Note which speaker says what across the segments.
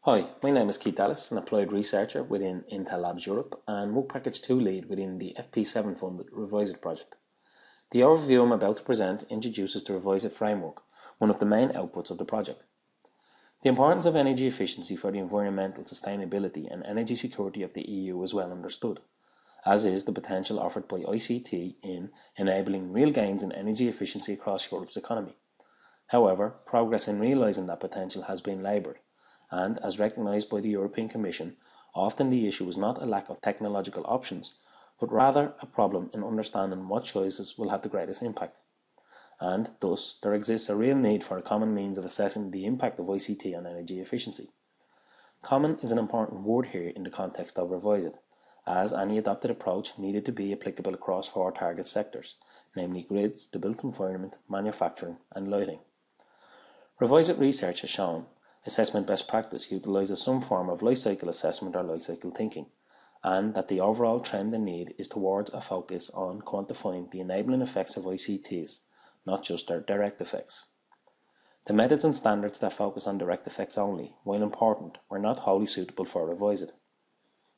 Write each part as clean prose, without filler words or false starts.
Speaker 1: Hi, my name is Keith Ellis, an applied researcher within Intel Labs Europe and Work Package 2 lead within the FP7 funded REViSITE project. The overview I'm about to present introduces the REViSITE Framework, one of the main outputs of the project. The importance of energy efficiency for the environmental sustainability and energy security of the EU is well understood, as is the potential offered by ICT in enabling real gains in energy efficiency across Europe's economy. However, progress in realising that potential has been laboured, and as recognised by the European Commission, often the issue is not a lack of technological options, but rather a problem in understanding what choices will have the greatest impact. And thus, there exists a real need for a common means of assessing the impact of ICT on energy efficiency. Common is an important word here in the context of REViSITE, as any adopted approach needed to be applicable across 4 target sectors, namely grids, the built environment, manufacturing and lighting. REViSITE research has shown assessment best practice utilises some form of life cycle assessment or life cycle thinking, and that the overall trend and need is towards a focus on quantifying the enabling effects of ICTs, not just their direct effects. The methods and standards that focus on direct effects only, while important, were not wholly suitable for REViSITE.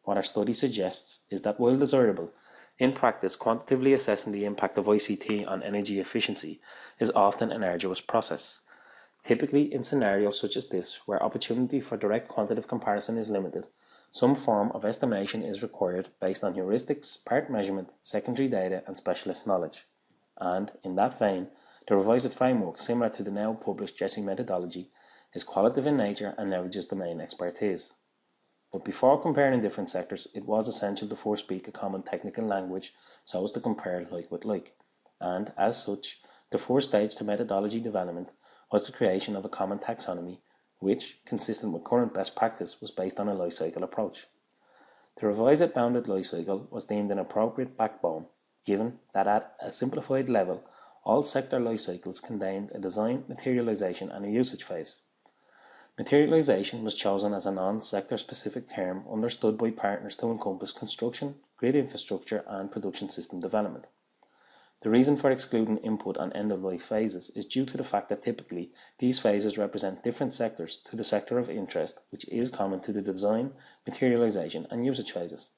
Speaker 1: What our study suggests is that while desirable, in practice quantitatively assessing the impact of ICT on energy efficiency is often an arduous process. Typically, in scenarios such as this, where opportunity for direct quantitative comparison is limited, some form of estimation is required based on heuristics, part measurement, secondary data, and specialist knowledge. And, in that vein, the REViSITE framework, similar to the now published JESI methodology, is qualitative in nature and leverages domain expertise. But before comparing different sectors, it was essential to first speak a common technical language so as to compare like with like. And, as such, the first stage to methodology development was the creation of a common taxonomy, which, consistent with current best practice, was based on a life cycle approach. The REViSITE bounded life cycle was deemed an appropriate backbone, given that at a simplified level, all sector life cycles contained a design, materialization, and a usage phase. Materialization was chosen as a non-sector specific term understood by partners to encompass construction, grid infrastructure, and production system development. The reason for excluding input and end-of-life phases is due to the fact that typically these phases represent different sectors to the sector of interest, which is common to the design, materialization, and usage phases.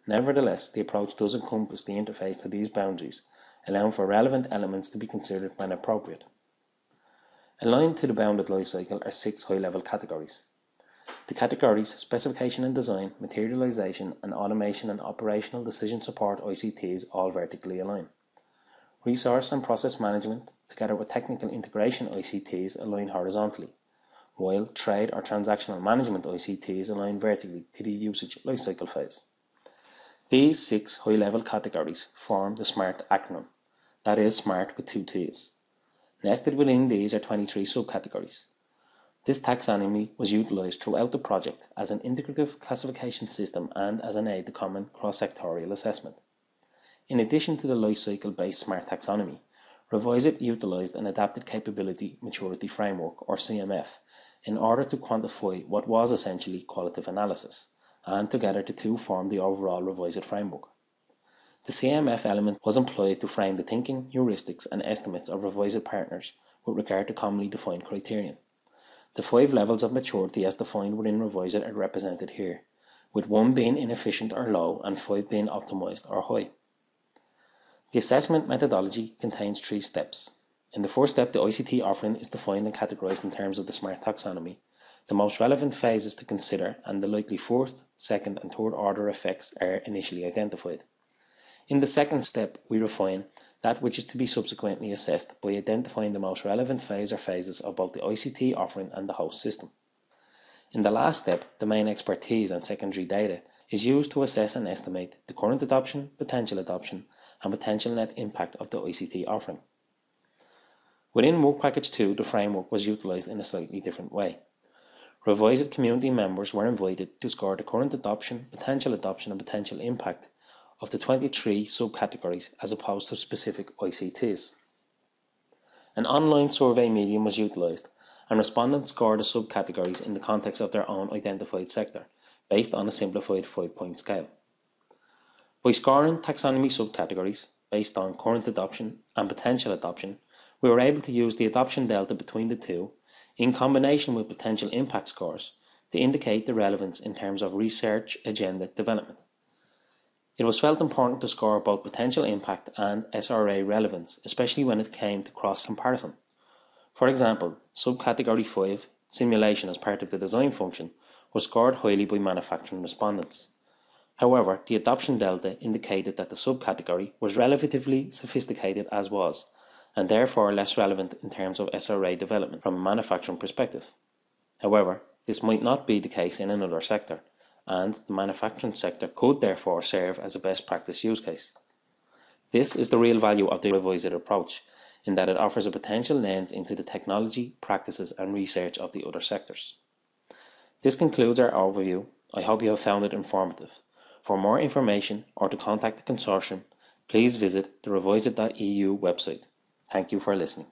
Speaker 1: Nevertheless, the approach does encompass the interface to these boundaries, allowing for relevant elements to be considered when appropriate. Aligned to the bounded life cycle are 6 high-level categories. The categories specification and design, materialization, and automation and operational decision support ICTs all vertically align. Resource and process management, together with technical integration ICTs, align horizontally, while trade or transactional management ICTs align vertically to the usage lifecycle phase. These 6 high-level categories form the SMARTT acronym, that is SMARTT with 2 T's. Nested within these are 23 subcategories. This taxonomy was utilised throughout the project as an integrative classification system and as an aid to common cross-sectorial assessment. In addition to the life cycle-based SMARTT taxonomy, REViSITE utilised an adapted capability maturity framework, or CMF, in order to quantify what was essentially qualitative analysis, and together the two formed the overall REViSITE framework. The CMF element was employed to frame the thinking, heuristics, and estimates of REViSITE partners with regard to commonly defined criterion. The 5 levels of maturity as defined within REViSITE are represented here, with 1 being inefficient or low and 5 being optimised or high. The assessment methodology contains 3 steps. In the first step, the ICT offering is defined and categorised in terms of the SMARTT taxonomy, the most relevant phases to consider, and the likely 4th, 2nd, and 3rd order effects are initially identified. In the second step, we refine that which is to be subsequently assessed by identifying the most relevant phase or phases of both the ICT offering and the host system. In the last step, domain expertise and secondary data is used to assess and estimate the current adoption, potential adoption, and potential net impact of the ICT offering. Within Work Package 2, the framework was utilised in a slightly different way. REViSITE community members were invited to score the current adoption, and potential impact of the 23 subcategories as opposed to specific ICTs. An online survey medium was utilised, and respondents scored the subcategories in the context of their own identified sector, based on a simplified 5-point scale. By scoring taxonomy subcategories based on current adoption and potential adoption, we were able to use the adoption delta between the two, in combination with potential impact scores, to indicate the relevance in terms of research agenda development. It was felt important to score both potential impact and SRA relevance, especially when it came to cross-comparison. For example, subcategory 5, simulation as part of the design function, was scored highly by manufacturing respondents. However, the adoption delta indicated that the subcategory was relatively sophisticated as was, and therefore less relevant in terms of SRA development from a manufacturing perspective. However, this might not be the case in another sector, and the manufacturing sector could therefore serve as a best practice use case. This is the real value of the REViSITE approach, in that it offers a potential lens into the technology, practices and research of the other sectors. This concludes our overview. I hope you have found it informative. For more information or to contact the consortium, please visit the revisite.eu website. Thank you for listening.